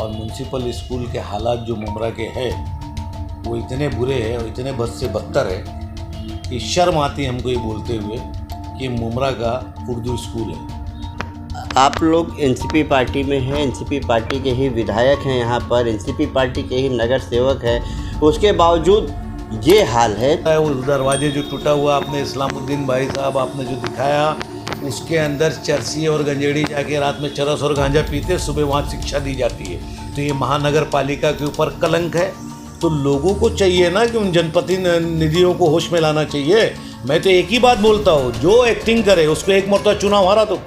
और municipal school के हालात जो मुमरा के हैं वो इतने बुरे हैं और इतने बद से बदतर है कि शर्म आती है हमको ये बोलते हुए कि मुमरा का उर्दू स्कूल है। आप लोग एनसीपी पार्टी में हैं, एनसीपी पार्टी के ही विधायक हैं, यहाँ पर एनसीपी पार्टी के ही नगर सेवक हैं, उसके बावजूद ये हाल है। उस दरवाजे जो टूटा हुआ आपने इस्लामुद्दीन भाई साहब आपने जो दिखाया, उसके अंदर चरसी और गंजेड़ी जाके रात में चरस और गांजा पीते, सुबह वहाँ शिक्षा दी जाती है। तो ये महानगर पालिका के ऊपर कलंक है। तो लोगों को चाहिए ना कि उन जनप्रतिनिधियों को होश में लाना चाहिए। मैं तो एक ही बात बोलता हूँ, जो एक्टिंग करे उसको एक मरतबा चुनाव हारा तो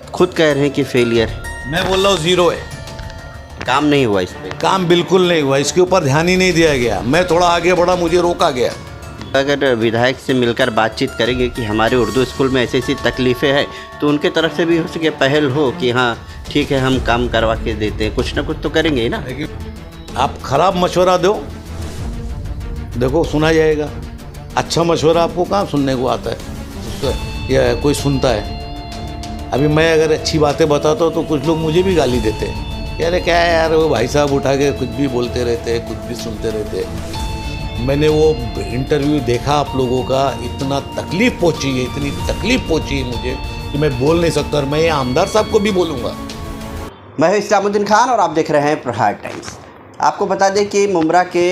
खुद कह रहे हैं कि फेलियर है, मैं बोल रहा हूँ ज़ीरो है, काम नहीं हुआ इस पर। काम बिल्कुल नहीं हुआ, इसके ऊपर ध्यान ही नहीं दिया गया। मैं थोड़ा आगे बढ़ा, मुझे रोका गया। अगर विधायक से मिलकर बातचीत करेंगे कि हमारे उर्दू स्कूल में ऐसी ऐसी तकलीफ़ें हैं, तो उनके तरफ से भी हो सके पहल हो कि हाँ ठीक है हम काम करवा के देते हैं, कुछ ना कुछ तो करेंगे ही ना। आप ख़राब मशवरा दो, देखो सुना जाएगा। अच्छा मशवरा आपको कहाँ सुनने को आता है या कोई सुनता है। अभी मैं अगर अच्छी बातें बताता हूँ तो कुछ लोग मुझे भी गाली देते हैं, यार क्या है यार, वो भाई साहब उठा के कुछ भी बोलते रहते हैं, कुछ भी सुनते रहते हैं। मैंने वो इंटरव्यू देखा आप लोगों का, इतना तकलीफ़ पहुँची है, इतनी तकलीफ़ पहुँची है मुझे कि मैं बोल नहीं सकता। और मैं ये आमदार साहब को भी बोलूँगा। मैं हूं इस्लामुद्दीन खान और आप देख रहे हैं प्रहार टाइम्स। आपको बता दें कि मुमरा के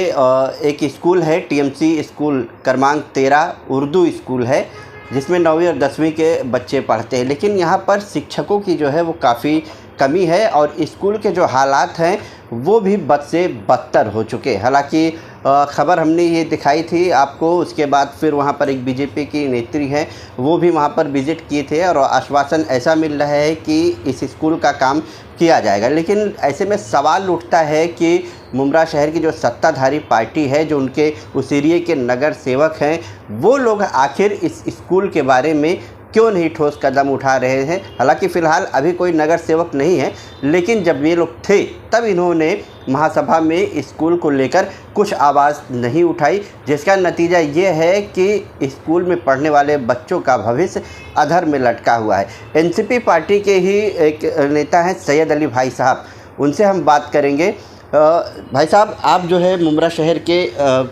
एक स्कूल है, टीएमसी स्कूल क्रमांक 13 उर्दू स्कूल है, जिसमें 9वीं और 10वीं के बच्चे पढ़ते हैं। लेकिन यहाँ पर शिक्षकों की जो है वो काफ़ी कमी है और स्कूल के जो हालात हैं वो भी बद से बदतर हो चुके हैं। हालांकि ख़बर हमने ये दिखाई थी आपको, उसके बाद फिर वहाँ पर एक बीजेपी की नेत्री हैं, वो भी वहाँ पर विज़िट किए थे और आश्वासन ऐसा मिल रहा है कि इस स्कूल का काम किया जाएगा। लेकिन ऐसे में सवाल उठता है कि मुमरा शहर की जो सत्ताधारी पार्टी है, जो उनके उस एरिए के नगर सेवक हैं, वो लोग आखिर इस स्कूल के बारे में क्यों नहीं ठोस कदम उठा रहे हैं। हालांकि फ़िलहाल अभी कोई नगर सेवक नहीं है, लेकिन जब ये लोग थे तब इन्होंने महासभा में स्कूल को लेकर कुछ आवाज़ नहीं उठाई, जिसका नतीजा ये है कि स्कूल में पढ़ने वाले बच्चों का भविष्य अधर में लटका हुआ है। एनसीपी पार्टी के ही एक नेता हैं सैयद अली भाई साहब, उनसे हम बात करेंगे। भाई साहब, आप जो है मुमरा शहर के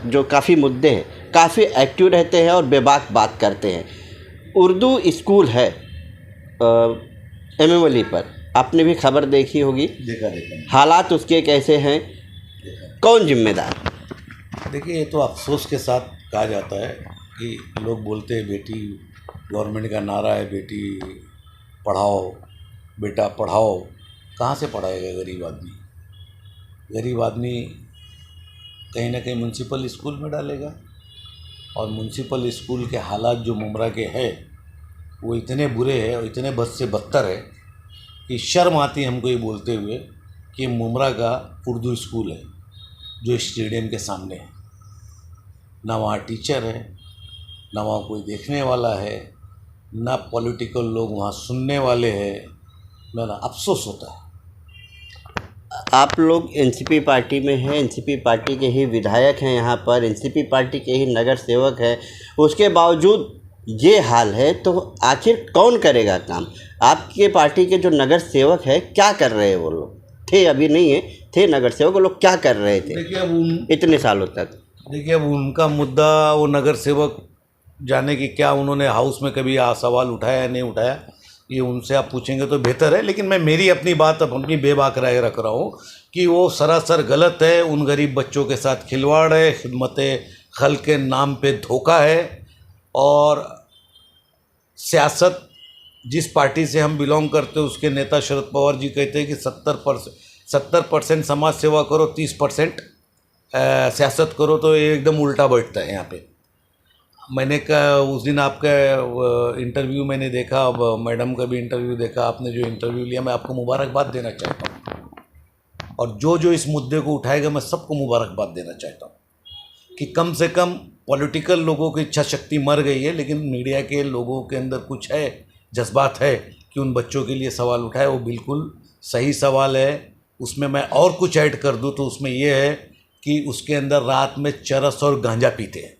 जो काफ़ी मुद्दे हैं, काफ़ी एक्टिव रहते हैं और बेबाक बात करते हैं। उर्दू स्कूल है एमएमली पर, आपने भी खबर देखी होगी। देखा। हालात उसके कैसे हैं, कौन जिम्मेदार? देखिए, ये तो अफसोस के साथ कहा जाता है कि लोग बोलते हैं बेटी, गवर्नमेंट का नारा है बेटी पढ़ाओ, बेटा पढ़ाओ। कहाँ से पढ़ाएगा गरीब आदमी? गरीब आदमी कहीं ना कहीं म्यूनसिपल स्कूल में डालेगा। और म्यूनसिपल स्कूल के हालात जो मुमरा के हैं वो इतने बुरे हैं और इतने बद से बदतर है कि शर्म आती है हमको ये बोलते हुए कि मुमरा का उर्दू स्कूल है जो स्टेडियम के सामने है। ना वहाँ टीचर है, ना वहाँ कोई देखने वाला है, ना पॉलिटिकल लोग वहाँ सुनने वाले हैं। मेरा अफसोस होता है। आप लोग एनसीपी पार्टी में हैं, एनसीपी पार्टी के ही विधायक हैं, यहाँ पर एनसीपी पार्टी के ही नगर सेवक हैं, उसके बावजूद ये हाल है, तो आखिर कौन करेगा काम? आपके पार्टी के जो नगर सेवक है क्या कर रहे हैं? वो लोग थे, अभी नहीं है, थे नगर सेवक, वो लोग क्या कर रहे थे देखिए अब इतने सालों तक? देखिए अब उनका मुद्दा, वो नगर सेवक जाने कि क्या उन्होंने हाउस में कभी सवाल उठाया या नहीं उठाया, ये उनसे आप पूछेंगे तो बेहतर है। लेकिन मैं मेरी अपनी बात अपनी बेबाक राय रख रहा हूँ कि वो सरासर गलत है। उन गरीब बच्चों के साथ खिलवाड़ है, खिदमत खल के नाम पे धोखा है। और सियासत जिस पार्टी से हम बिलोंग करते हैं उसके नेता शरद पवार जी कहते हैं कि 70% समाज सेवा करो, 30% सियासत करो। तो ये एकदम उल्टा बैठता है यहाँ पे। मैंने उस दिन आपका इंटरव्यू मैंने देखा, मैडम का भी इंटरव्यू देखा, आपने जो इंटरव्यू लिया, मैं आपको मुबारकबाद देना चाहता हूँ। और जो इस मुद्दे को उठाएगा मैं सबको मुबारकबाद देना चाहता हूँ कि कम से कम पॉलिटिकल लोगों की इच्छा शक्ति मर गई है, लेकिन मीडिया के लोगों के अंदर कुछ है, जज्बात है कि उन बच्चों के लिए सवाल उठाए। वो बिल्कुल सही सवाल है। उसमें मैं और कुछ ऐड कर दूँ तो उसमें ये है कि उसके अंदर रात में चरस और गांजा पीते हैं।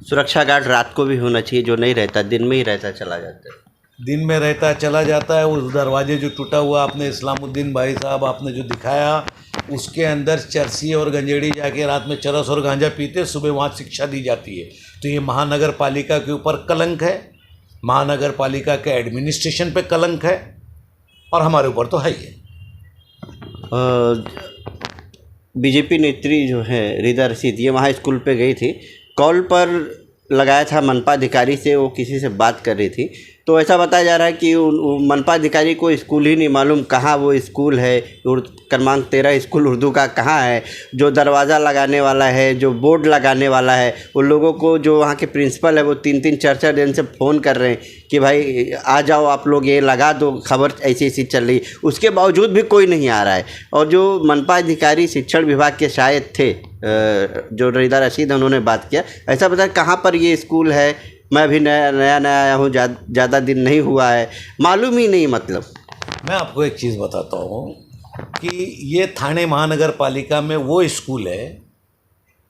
सुरक्षा गार्ड रात को भी होना चाहिए, जो नहीं रहता दिन में ही रहता चला जाता है। दिन में रहता है चला जाता है। उस दरवाजे जो टूटा हुआ आपने इस्लामुद्दीन भाई साहब आपने जो दिखाया, उसके अंदर चरसी और गंजेड़ी जाके रात में चरस और गांजा पीते, सुबह वहाँ शिक्षा दी जाती है। तो ये महानगर पालिका के ऊपर कलंक है, महानगर पालिका के एडमिनिस्ट्रेशन पे कलंक है, और हमारे ऊपर तो है ही है। बीजेपी नेत्री जो है रिदा रशीद, ये वहाँ स्कूल पे गई थी, कॉल पर लगाया था मनपा अधिकारी से, वो किसी से बात कर रही थी, तो ऐसा बताया जा रहा है कि मनपा अधिकारी को स्कूल ही नहीं मालूम कहाँ वो स्कूल है, क्रमांक 13 स्कूल उर्दू का कहाँ है, जो दरवाज़ा लगाने वाला है, जो बोर्ड लगाने वाला है, उन लोगों को जो वहाँ के प्रिंसिपल है वो 3-3 4-4 दिन से फ़ोन कर रहे हैं कि भाई आ जाओ आप लोग, ये लगा दो, खबर ऐसी ऐसी चल रही, उसके बावजूद भी कोई नहीं आ रहा है। और जो मनपा अधिकारी शिक्षण विभाग के शायद थे, जो रिदा रशीद है, उन्होंने बात किया, ऐसा बताया कहाँ पर ये स्कूल है, मैं अभी नया आया हूँ, ज़्यादा दिन नहीं हुआ है, मालूम ही नहीं। मतलब मैं आपको एक चीज़ बताता हूँ कि ये थाने महानगर पालिका में वो स्कूल है,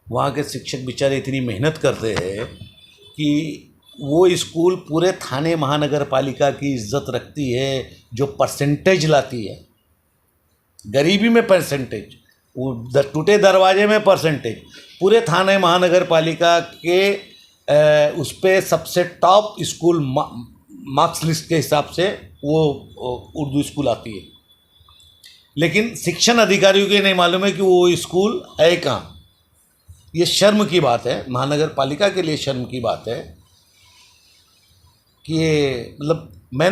वहाँ के शिक्षक बेचारे इतनी मेहनत करते हैं कि वो स्कूल पूरे थाने महानगर पालिका की इज्जत रखती है, जो परसेंटेज लाती है, गरीबी में परसेंटेज, टूटे दरवाजे में परसेंटेज, पूरे थाने महानगर पालिका के उस पर सबसे टॉप स्कूल मार्क्स लिस्ट के हिसाब से वो उर्दू स्कूल आती है। लेकिन शिक्षण अधिकारियों को नहीं मालूम है कि वो स्कूल है कहाँ। ये शर्म की बात है, महानगर पालिका के लिए शर्म की बात है कि ये मतलब मैं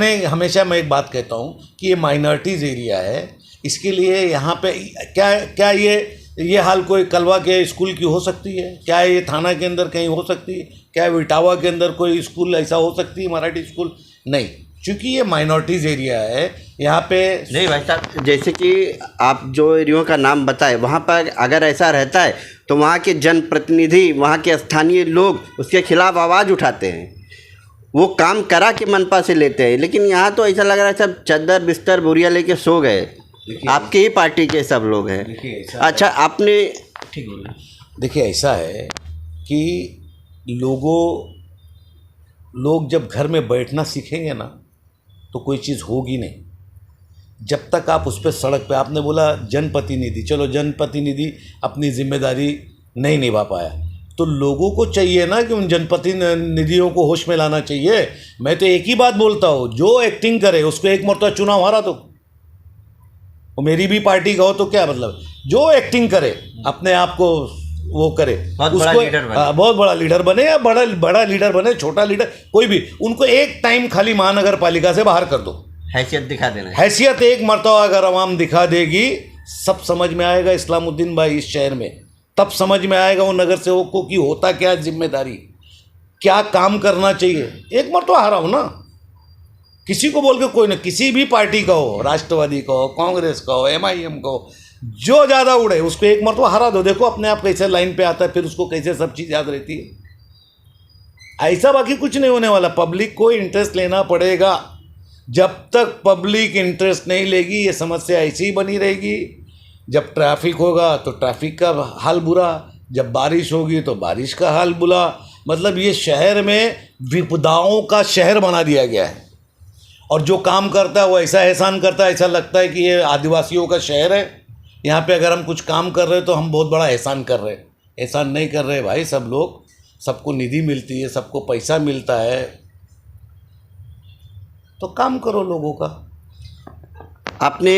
एक बात कहता हूँ कि ये माइनॉरिटीज़ एरिया है, इसके लिए यहाँ पे क्या ये हाल कोई कलवा के स्कूल की हो सकती है? क्या ये थाना के अंदर कहीं हो सकती है? क्या इटावा के अंदर कोई स्कूल ऐसा हो सकती है, मराठी स्कूल? नहीं, क्योंकि ये माइनॉरिटीज़ एरिया है, यहाँ पे नहीं भाई साहब, जैसे कि आप जो एरियो का नाम बताए, वहाँ पर अगर ऐसा रहता है तो वहाँ के जनप्रतिनिधि, वहाँ के स्थानीय लोग उसके खिलाफ आवाज़ उठाते हैं, वो काम करा के मनपा से लेते हैं। लेकिन यहाँ तो ऐसा लग रहा है सब चादर बिस्तर बोरिया लेके सो गए। आपके ही पार्टी के सब लोग हैं। अच्छा, आपने ठीक बोला। देखिए, ऐसा है कि लोग जब घर में बैठना सीखेंगे ना तो कोई चीज़ होगी नहीं। जब तक आप उस पर सड़क पे, आपने बोला जनप्रतिनिधि, चलो जनप्रतिनिधि अपनी जिम्मेदारी नहीं निभा पाया, तो लोगों को चाहिए ना कि उन जनप्रतिनिधियों को होश में लाना चाहिए। मैं तो एक ही बात बोलता हूँ, जो एक्टिंग करे उसको एक मरतबा चुनाव हारा दो, वो मेरी भी पार्टी का हो तो क्या मतलब, जो एक्टिंग करे अपने आप को वो करे, उसको बहुत बड़ा लीडर बने या बड़ा लीडर बने, छोटा लीडर कोई भी, उनको एक टाइम खाली महानगर पालिका से बाहर कर दो, हैसियत दिखा देना। हैसियत एक मरतबा अगर आवाम दिखा देगी, सब समझ में आएगा इस्लामुद्दीन भाई इस शहर में, तब समझ में आएगा वो नगर सेवक को कि होता क्या जिम्मेदारी, क्या काम करना चाहिए। एक मरतबा हारा हो ना, किसी को बोल के कोई ना, किसी भी पार्टी का हो, राष्ट्रवादी का हो, कांग्रेस का हो, MIM का हो, जो ज़्यादा उड़े उसको एक मरतबा हरा दो, देखो अपने आप कैसे लाइन पे आता है, फिर उसको कैसे सब चीज़ याद रहती है। ऐसा बाकी कुछ नहीं होने वाला, पब्लिक को इंटरेस्ट लेना पड़ेगा। जब तक पब्लिक इंटरेस्ट नहीं लेगी ये समस्या ऐसी ही बनी रहेगी। जब ट्रैफिक होगा तो ट्रैफिक का हाल बुरा, जब बारिश होगी तो बारिश का हाल बुरा। मतलब ये शहर में विपदाओं का शहर बना दिया गया है, और जो काम करता है वो ऐसा एहसान करता है, ऐसा लगता है कि ये आदिवासियों का शहर है, यहाँ पे अगर हम कुछ काम कर रहे हैं तो हम बहुत बड़ा एहसान कर रहे हैं। एहसान नहीं कर रहे भाई, सब लोग, सबको निधि मिलती है, सबको पैसा मिलता है, तो काम करो लोगों का। आपने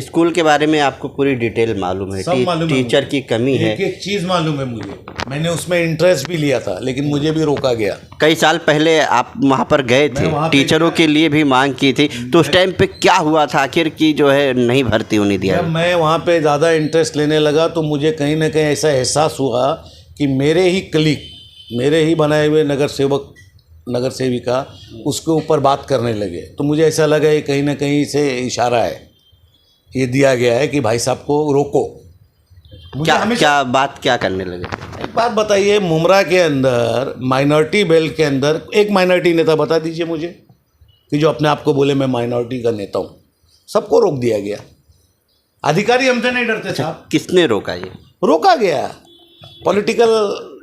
स्कूल के बारे में आपको पूरी डिटेल मालूम है, टीचर की कमी है, एक चीज़ मालूम है मुझे, मैंने उसमें इंटरेस्ट भी लिया था लेकिन मुझे भी रोका गया। कई साल पहले आप वहाँ पर गए थे, टीचरों के लिए भी मांग की थी, तो उस टाइम पे क्या हुआ था आखिर की जो है नहीं भर्ती होने दिया? जब मैं वहाँ पे ज़्यादा इंटरेस्ट लेने लगा तो मुझे कहीं ना कहीं ऐसा एहसास हुआ कि मेरे ही कलीग, मेरे ही बनाए हुए नगर सेविका उसके ऊपर बात करने लगे, तो मुझे ऐसा लगा ये कहीं ना कहीं से इशारा है, ये दिया गया है कि भाई साहब को रोको। क्या बात क्या करने लगे? एक बात बताइए, मुमरा के अंदर माइनॉरिटी बेल्ट के अंदर एक माइनॉरिटी नेता बता दीजिए मुझे कि जो अपने आप को बोले मैं माइनॉरिटी का नेता हूँ, सबको रोक दिया गया। अधिकारी हमसे नहीं डरते साहब। किसने रोका? ये रोका गया, पॉलिटिकल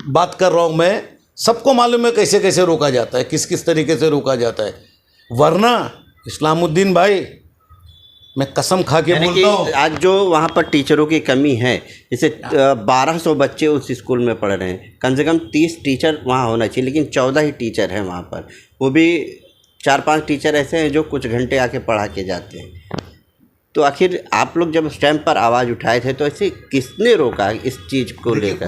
बात कर रहा हूँ मैं, सबको मालूम है कैसे कैसे रोका जाता है, किस किस तरीके से रोका जाता है। वरना इस्लामुद्दीन भाई, मैं कसम खा के यानी कि बोलता हूँ, आज जो वहाँ पर टीचरों की कमी है, जैसे 1200 बच्चे उस स्कूल में पढ़ रहे हैं, कम से कम 30 टीचर वहाँ होना चाहिए, लेकिन 14 ही टीचर हैं वहाँ पर। वो भी 4-5 टीचर ऐसे हैं जो कुछ घंटे आके पढ़ा के जाते हैं। तो आखिर आप लोग जब उस टाइम पर आवाज़ उठाए थे तो ऐसे किसने रोका इस चीज़ को देखिए, लेकर?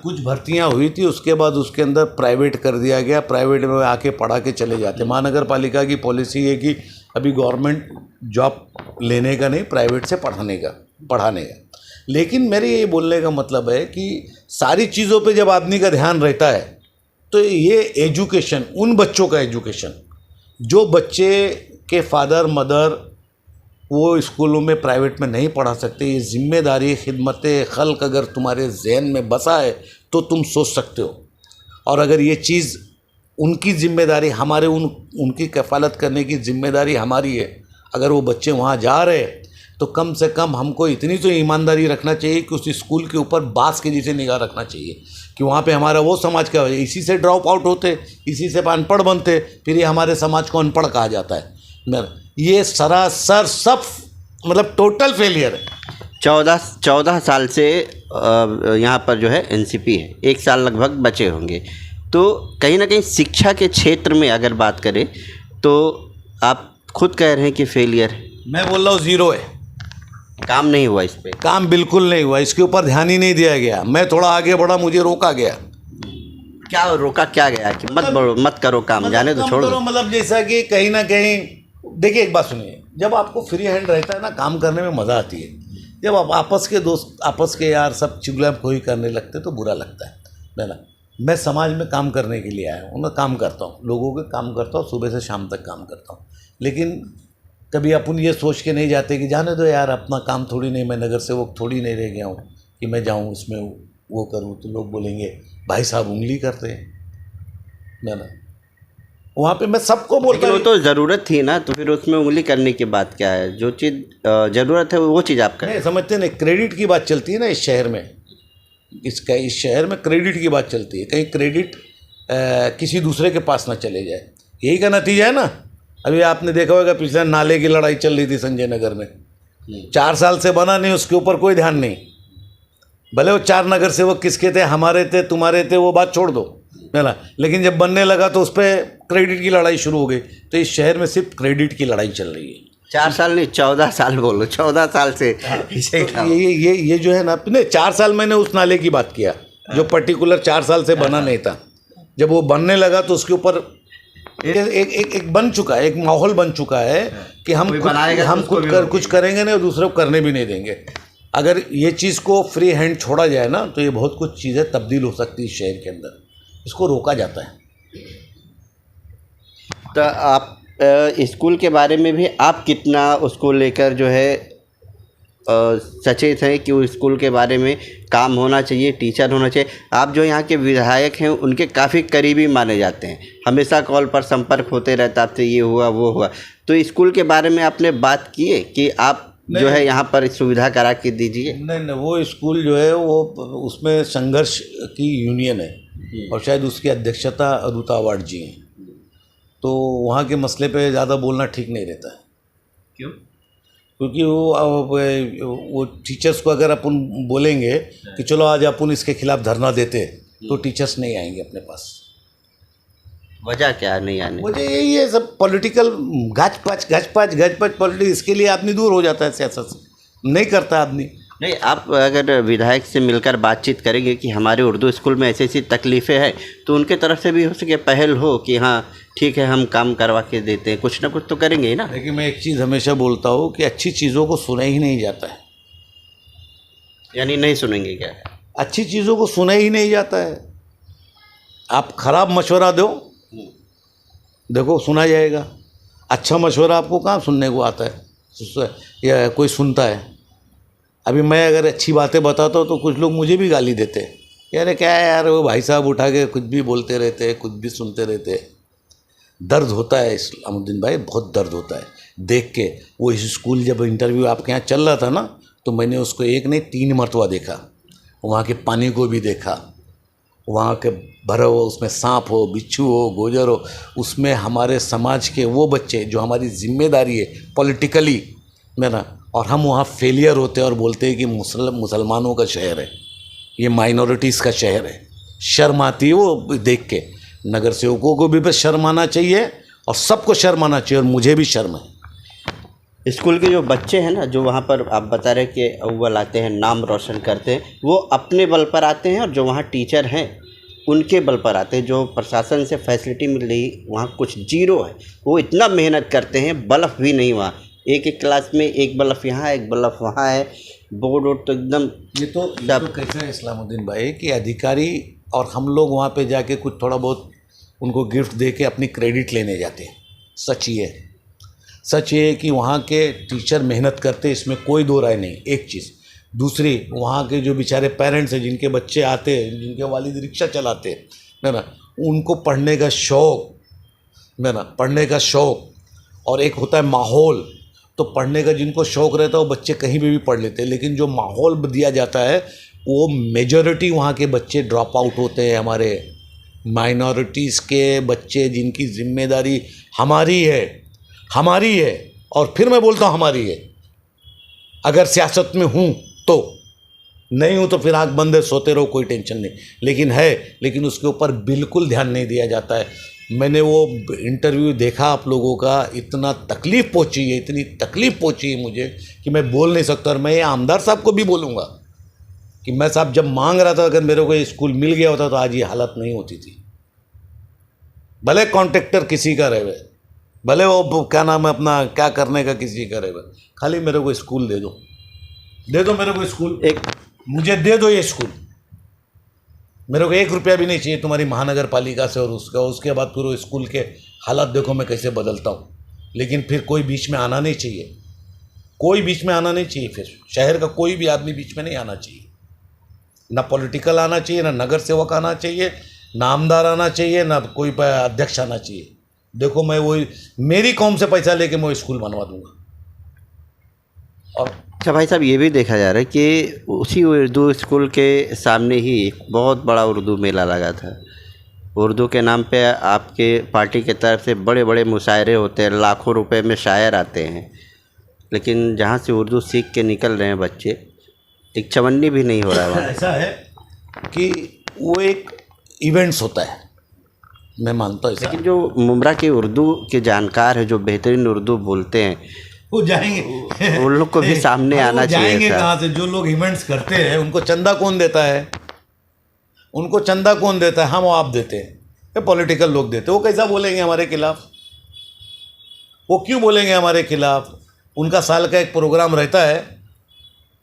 कुछ भर्तियां हुई थी, उसके बाद उसके अंदर प्राइवेट कर दिया गया, प्राइवेट में आके पढ़ा के चले जाते। महानगर पालिका की पॉलिसी है कि अभी गवर्नमेंट जॉब लेने का नहीं, प्राइवेट से पढ़ाने का। लेकिन मेरे ये बोलने का मतलब है कि सारी चीज़ों पे जब आदमी का ध्यान रहता है तो ये एजुकेशन, उन बच्चों का एजुकेशन जो बच्चे के फादर मदर वो स्कूलों में प्राइवेट में नहीं पढ़ा सकते, ये जिम्मेदारी खिदमत खल्क अगर तुम्हारे जहन में बसा है तो तुम सोच सकते हो। और अगर ये चीज़ उनकी जिम्मेदारी, हमारे उनकी कफ़ालत करने की जिम्मेदारी हमारी है, अगर वो बच्चे वहाँ जा रहे हैं तो कम से कम हमको इतनी तो ईमानदारी रखना चाहिए कि उस स्कूल के ऊपर बास के जैसे निगाह रखना चाहिए कि वहाँ पे हमारा वो समाज का, इसी से ड्रॉप आउट होते, इसी से अनपढ़ बनते, फिर ये हमारे समाज को अनपढ़ कहा जाता है। ये सरासर सब मतलब टोटल फेलियर है। 14 साल से यहाँ पर जो है एनसीपी है, 1 साल लगभग बचे होंगे। तो कहीं ना कहीं शिक्षा के क्षेत्र में अगर बात करें तो आप खुद कह रहे हैं कि फेलियर है, मैं बोल रहा हूँ ज़ीरो है, काम नहीं हुआ इस पे। काम बिल्कुल नहीं हुआ, इसके ऊपर ध्यान ही नहीं दिया गया। मैं थोड़ा आगे बढ़ा, मुझे रोका गया। क्या रोका, क्या गया कि मत बढ़ो, मत करो काम, जाने दो, छोड़ दो? मतलब जैसा कि कहीं ना कहीं, देखिए एक बात सुनिए, जब आपको फ्री हैंड रहता है ना, काम करने में मज़ा आती है। जब आप आपस के दोस्त, आपस के यार सब चुगलखोरी करने लगते तो बुरा लगता है ना। मैं समाज में काम करने के लिए आया हूँ, मैं काम करता हूँ, लोगों के काम करता हूँ, सुबह से शाम तक काम करता हूँ। लेकिन कभी अपन ये सोच के नहीं जाते कि जाने दो यार, अपना काम थोड़ी नहीं, मैं नगर सेवक थोड़ी नहीं रह गया हूँ कि मैं जाऊँ इसमें वो करूँ। तो लोग बोलेंगे भाई साहब उंगली करते हैं ना। वहाँ पे मैं सबको बोलता हूँ, वो तो ज़रूरत थी ना, तो फिर उसमें उंगली करने की बात क्या है? जो चीज़ ज़रूरत है वो चीज़ आप करें। समझते नहीं, क्रेडिट की बात चलती है ना इस शहर में, इस शहर में क्रेडिट की बात चलती है। कहीं क्रेडिट किसी दूसरे के पास ना चले जाए, यही का नतीजा है ना। अभी आपने देखा होगा पिछले नाले की लड़ाई चल रही थी संजय नगर में, 4 साल से बना नहीं, उसके ऊपर कोई ध्यान नहीं। भले वो 4 नगर सेवक किसके थे, हमारे थे, तुम्हारे थे, वो बात छोड़ दो, है ना। लेकिन जब बनने लगा तो उस पर क्रेडिट की लड़ाई शुरू हो गई। तो इस शहर में सिर्फ क्रेडिट की लड़ाई चल रही है। 4 साल नहीं, 14 साल बोलो, 14 साल से ये जो है ना, नहीं 4 साल मैंने उस नाले की बात किया जो पर्टिकुलर 4 साल से बना नहीं था। जब वो बनने लगा तो उसके ऊपर एक बन चुका है, एक माहौल बन चुका है कि हम खुद कुछ करेंगे नहीं और दूसरों को करने भी नहीं देंगे। अगर ये चीज़ को फ्री हैंड छोड़ा जाए ना तो ये बहुत कुछ चीज़ें तब्दील हो सकती है शहर के अंदर, इसको रोका जाता है। तो आप स्कूल के बारे में भी आप कितना उसको लेकर जो है सचेत हैं कि उस स्कूल के बारे में काम होना चाहिए, टीचर होना चाहिए? आप जो यहाँ के विधायक हैं उनके काफ़ी करीबी माने जाते हैं, हमेशा कॉल पर संपर्क होते रहता, आपसे ये हुआ वो हुआ। तो स्कूल के बारे में आपने बात की है कि आप जो है यहाँ पर सुविधा करा के दीजिए? नहीं, वो स्कूल जो है वो उसमें संघर्ष की यूनियन है और शायद उसकी अध्यक्षता अरुता अवार्ड जी हैं। तो वहाँ के मसले पे ज़्यादा बोलना ठीक नहीं रहता है। क्यों? क्योंकि वो टीचर्स को अगर अपन बोलेंगे कि चलो आज अपन इसके खिलाफ धरना देते तो टीचर्स नहीं आएंगे अपने पास। वजह क्या है नहीं आने? मुझे यही है, सब पॉलिटिकल गजपाच पॉलिटिक्स, इसके लिए आदमी दूर हो जाता है, सियासत से नहीं करता आदमी। नहीं, आप अगर विधायक से मिलकर बातचीत करेंगे कि हमारे उर्दू स्कूल में ऐसी ऐसी तकलीफ़ें हैं, तो उनके तरफ से भी हो सके पहल हो कि हाँ ठीक है हम काम करवा के देते हैं, कुछ ना कुछ तो करेंगे ही ना। लेकिन मैं एक चीज़ हमेशा बोलता हूँ कि अच्छी चीज़ों को सुना ही नहीं जाता है। यानी नहीं सुनेंगे क्या? अच्छी चीज़ों को सुना ही नहीं जाता है। आप ख़राब मशवरा दो, देखो सुना जाएगा। अच्छा मशवरा आपको कहाँ सुनने को आता है या कोई सुनता है? अभी मैं अगर अच्छी बातें बताता हूँ तो कुछ लोग मुझे भी गाली देते हैं, यार क्या है यार, वो भाई साहब उठा के कुछ भी बोलते रहते हैं, कुछ भी सुनते रहते हैं। दर्द होता है इस्लामुद्दीन भाई, बहुत दर्द होता है देख के। वो इस स्कूल जब इंटरव्यू आपके यहाँ चल रहा था ना, तो मैंने उसको 1 नहीं 3 मरतबा देखा, वहाँ के पानी को भी देखा, वहाँ के भरे हो, उसमें सांप हो, बिच्छू हो, गोजर हो, उसमें हमारे समाज के वो बच्चे जो हमारी जिम्मेदारी है पॉलिटिकली में ना, और हम वहाँ फेलियर होते हैं और बोलते हैं कि मुसलमानों का शहर है, ये माइनॉरिटीज़ का शहर है। शर्म आती है वो देख के। नगर सेवकों को भी शर्म आना चाहिए और सबको शर्म आना चाहिए, और मुझे भी शर्म है। स्कूल के जो बच्चे हैं ना, जो वहाँ पर आप बता रहे कि अव्वल आते हैं, नाम रोशन करते हैं, वो अपने बल पर आते हैं, और जो वहाँ टीचर हैं उनके बल पर आते हैं। जो प्रशासन से फैसिलिटी मिल रही वहाँ कुछ जीरो है, वो इतना मेहनत करते हैं, बल्ब भी नहीं वहाँ, एक एक क्लास में एक बल्ब यहाँ, एक बल्ब वहाँ है, बोर्ड वोर्ड तो एकदम। ये तो कैसा है इस्लामुद्दीन भाई कि अधिकारी और हम लोग वहाँ पे जाके कुछ थोड़ा बहुत उनको गिफ्ट दे के अपनी क्रेडिट लेने जाते हैं। सच ये है कि वहाँ के टीचर मेहनत करते, इसमें कोई दो राय नहीं। एक चीज़, दूसरी, वहाँ के जो बेचारे पेरेंट्स हैं, जिनके बच्चे आते हैं, जिनके वालिद रिक्शा चलाते हैं, है ना, उनको पढ़ने का शौक़, और एक होता है माहौल। तो पढ़ने का जिनको शौक़ रहता है वो बच्चे कहीं भी पढ़ लेते हैं, लेकिन जो माहौल दिया जाता है वो मेजॉरिटी वहाँ के बच्चे ड्रॉप आउट होते हैं। हमारे माइनॉरिटीज़ के बच्चे जिनकी जिम्मेदारी हमारी है, और फिर मैं बोलता हूँ हमारी है। अगर सियासत में हूँ तो, नहीं हूँ तो फिर आँख बंद है, सोते रहो, कोई टेंशन नहीं। लेकिन उसके ऊपर बिल्कुल ध्यान नहीं दिया जाता है। मैंने वो इंटरव्यू देखा आप लोगों का, इतनी तकलीफ़ पहुँची है मुझे कि मैं बोल नहीं सकता। और मैं ये आमदार साहब को भी बोलूँगा कि मैं साहब जब मांग रहा था, अगर मेरे को ये स्कूल मिल गया होता तो आज ये हालत नहीं होती थी। भले कॉन्ट्रैक्टर किसी का रहे, भले वो क्या नाम है अपना क्या करने का किसी का रहे, खाली मेरे को स्कूल दे दो मेरे को स्कूल, मुझे दे दो ये स्कूल। मेरे को 1 रुपया भी नहीं चाहिए तुम्हारी महानगर पालिका से, और उसके बाद फिर वो स्कूल के हालात देखो मैं कैसे बदलता हूँ। लेकिन फिर कोई बीच में आना नहीं चाहिए, फिर शहर का कोई भी आदमी बीच में नहीं आना चाहिए। ना पॉलिटिकल आना चाहिए, ना नगर सेवक आना चाहिए, ना आमदार आना चाहिए, ना कोई अध्यक्ष आना चाहिए। देखो मैं वही मेरी कौम से पैसा लेके मैं स्कूल बनवा दूंगा। और अच्छा भाई साहब, ये भी देखा जा रहा है कि उसी उर्दू स्कूल के सामने ही एक बहुत बड़ा उर्दू मेला लगा था। उर्दू के नाम पे आपके पार्टी के तरफ से बड़े बड़े मुशायरे होते हैं, लाखों रुपए में शायर आते हैं, लेकिन जहाँ से उर्दू सीख के निकल रहे हैं बच्चे, एक चवन्नी भी नहीं हो रहा है। ऐसा है कि वो एक इवेंट्स होता है, मैं मानता हूँ। लेकिन जो मुमरा के उर्दू के जानकार हैं, जो बेहतरीन उर्दू बोलते हैं, वो जाएंगे, उन लोग को भी सामने आना चाहिए। जाएंगे कहाँ से? जो लोग इवेंट्स करते हैं उनको चंदा कौन देता है? हम और आप देते हैं, ये पॉलिटिकल लोग देते हैं। वो कैसा बोलेंगे हमारे खिलाफ? वो क्यों बोलेंगे हमारे खिलाफ? उनका साल का एक प्रोग्राम रहता है,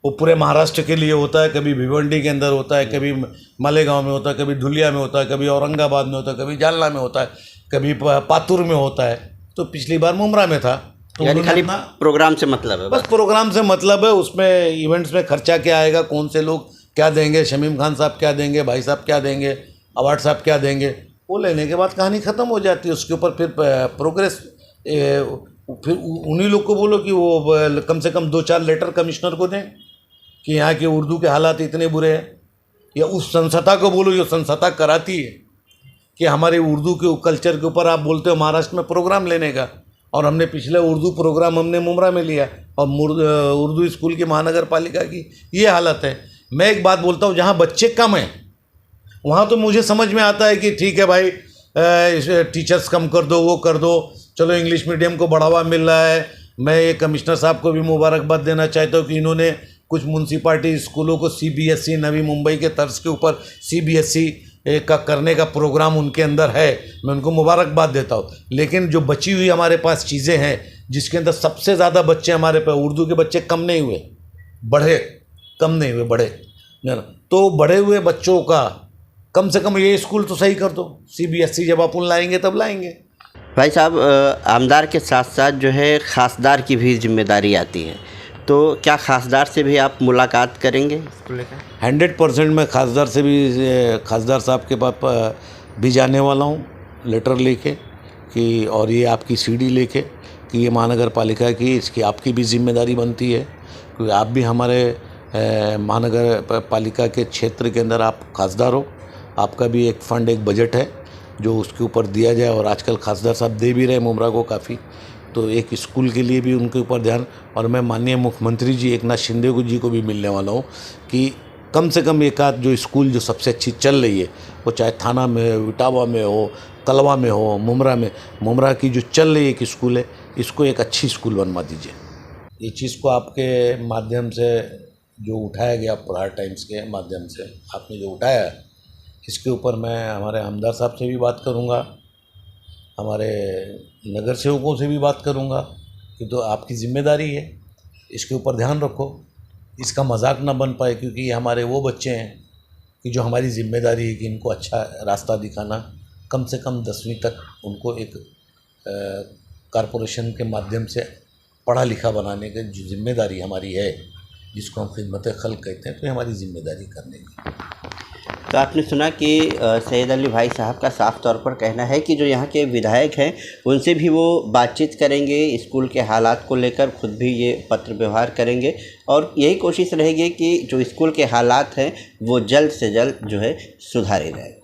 वो पूरे महाराष्ट्र के लिए होता है। कभी भिवंडी के अंदर होता है, कभी मालेगांव में होता है, कभी धुलिया में होता है, कभी औरंगाबाद में होता है, कभी जालना में होता है, कभी पातुर में होता है। तो पिछली बार मुमरा में था। तो यानी खाली प्रोग्राम से मतलब है? बस प्रोग्राम से मतलब है। उसमें इवेंट्स में खर्चा क्या आएगा, कौन से लोग क्या देंगे, शमीम खान साहब क्या देंगे, भाई साहब क्या देंगे, अवार्ड साहब क्या देंगे, वो लेने के बाद कहानी ख़त्म हो जाती है। उसके ऊपर फिर प्रोग्रेस, फिर उन्हीं लोग को बोलो कि वो कम से कम 2-4 लेटर कमिश्नर को दें कि यहाँ के उर्दू के हालात इतने बुरे हैं, या उस संस्था को बोलो जो संस्था कराती है कि हमारे उर्दू के कल्चर के ऊपर आप बोलते हो महाराष्ट्र में प्रोग्राम लेने का। और हमने पिछले उर्दू प्रोग्राम हमने मुमरा में लिया, और उर्दू स्कूल की महानगर पालिका की ये हालत है। मैं एक बात बोलता हूँ, जहाँ बच्चे कम हैं वहाँ तो मुझे समझ में आता है कि ठीक है भाई, टीचर्स कम कर दो, वो कर दो, चलो इंग्लिश मीडियम को बढ़ावा मिल रहा है। मैं ये कमिश्नर साहब को भी मुबारकबाद देना चाहता हूँ कि इन्होंने कुछ म्यूनसिपालिटी स्कूलों को CBSE, नवी मुंबई के तर्ज के ऊपर CBSE का करने का प्रोग्राम उनके अंदर है। मैं उनको मुबारकबाद देता हूँ। लेकिन जो बची हुई हमारे पास चीज़ें हैं, जिसके अंदर सबसे ज़्यादा बच्चे हमारे पास, उर्दू के बच्चे कम नहीं हुए, बढ़े। तो बढ़े हुए बच्चों का कम से कम ये स्कूल तो सही कर दो। CBSE जब अपन लाएंगे तब लाएंगे। भाई साहब, आमदार के साथ साथ जो है खासदार की भी जिम्मेदारी आती है, तो क्या खासदार से भी आप मुलाकात करेंगे इसको लेकर? 100% मैं खासदार से भी, खासदार साहब के पास भी जाने वाला हूँ लेटर लेके कि, और ये आपकी CD लेके कि ये महानगर पालिका की, इसकी आपकी भी जिम्मेदारी बनती है, क्योंकि आप भी हमारे महानगर पालिका के क्षेत्र के अंदर आप खासदार हो। आपका भी एक फंड, एक बजट है जो उसके ऊपर दिया जाए, और आजकल खासदार साहब दे भी रहे मुमरा को काफ़ी, तो एक स्कूल के लिए भी उनके ऊपर ध्यान। और मैं माननीय मुख्यमंत्री जी एकनाथ शिंदे जी को भी मिलने वाला हूँ कि कम से कम एक आध जो स्कूल जो सबसे अच्छी चल रही है, वो चाहे थाना में हो, इटावा में हो, कलवा में हो, मुमरा में, मुमरा की जो चल रही एक स्कूल है, इसको एक अच्छी स्कूल बनवा दीजिए। ये चीज़ को आपके माध्यम से जो उठाया गया, प्रहार टाइम्स के माध्यम से आपने जो उठाया है, इसके ऊपर मैं हमारे आमदार साहब से भी बात करूँगा, हमारे नगर सेवकों से भी बात करूँगा कि तो आपकी जिम्मेदारी है, इसके ऊपर ध्यान रखो, इसका मजाक ना बन पाए, क्योंकि ये हमारे वो बच्चे हैं कि जो हमारी जिम्मेदारी है कि इनको अच्छा रास्ता दिखाना, कम से कम 10वीं तक उनको एक कारपोरेशन के माध्यम से पढ़ा लिखा बनाने की जो जिम्मेदारी हमारी है, जिसको हम खिदमत खल्क कहते हैं, तो ये हमारी जिम्मेदारी करने की। तो आपने सुना कि सैयद अली भाई साहब का साफ तौर पर कहना है कि जो यहाँ के विधायक हैं उनसे भी वो बातचीत करेंगे, स्कूल के हालात को लेकर खुद भी ये पत्र व्यवहार करेंगे, और यही कोशिश रहेगी कि जो स्कूल के हालात हैं वो जल्द से जल्द जो है सुधारे जाए।